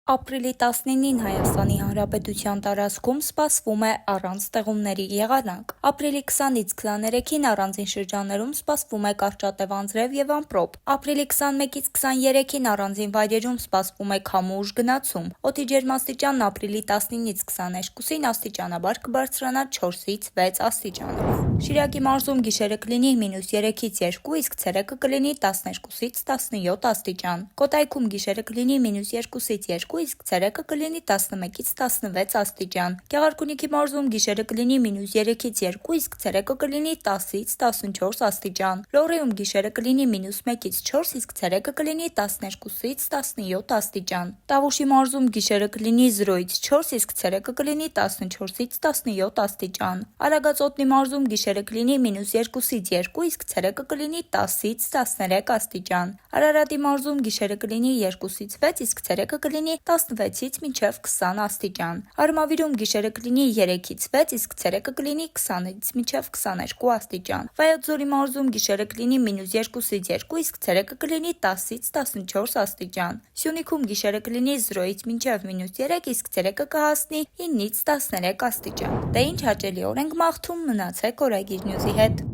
Ապրիլի 19-ին Հայաստանի Հանրապետության տարածքում սպասվում է առանց ստեղումների եղանակ։ Ապրիլի 20-ից 23-ին առանձին շրջաններում սպասվում է կարճատև անձրև եւ ամպրոպ։ Ապրիլի 21-ից 23-ին առանձին վայրերում սպասվում է քամու ուժ գնացում։ Օդի ջերմաստիճանն ապրիլի 19-ից 22-ին աստիճանաբար կբարձրանա 4-ից 6 աստիճանով։ Շիրակի մարզում գիշերը կլինի -3-ից 2, իսկ ցերեկը կլինի 12-ից 17 աստիճան։ Կոտայքում գիշերը կլինի -2-ից 2, իսկ ցերեկը կլինի 11-ից 16 աստիճան։ Գեղարքունիքի մարզում գիշերը կլինի -3-ից 2, իսկ ցերեկը կլինի 10-ից 14 աստիճան։ Լոռիում գիշերը կլինի -1-ից 4, իսկ ցերեկը կլինի 12-ից 17 աստիճան։ Տավուշի մարզում գիշերը կլինի 0-ից 4, իսկ ցերեկը կլինի 14-ից 17 աստիճան։ Արագածոտնի մարզում գիշերը կլինի -2-ից 2, իսկ ցերեկը կլինի 10-ից 13 աստիճան։ Արարատի մարզում գիշերը կլինի 2-ից 6, իսկ ցերեկը կլինի 16-ից մինչև 20 աստիճան։ Արմավիրում գիշերը կլինի 3-ից 6, իսկ ցերեկը կլինի 20-ից մինչև 22 աստիճան։ Վայոց ձորի մարզում գիշերը կլինի -2-ից 2, իսկ ցերեկը կլինի 10-ից 14 աստիճան։ Սյունիքում գիշերը կլինի 0-ից մինչև -3, իսկ ցերեկը կհասնի 9-ից 13 աստիճան։ Դե ինչ հաճելի օր ենք մաղթում, մնացեք Օրագիր Նյուզի հետ։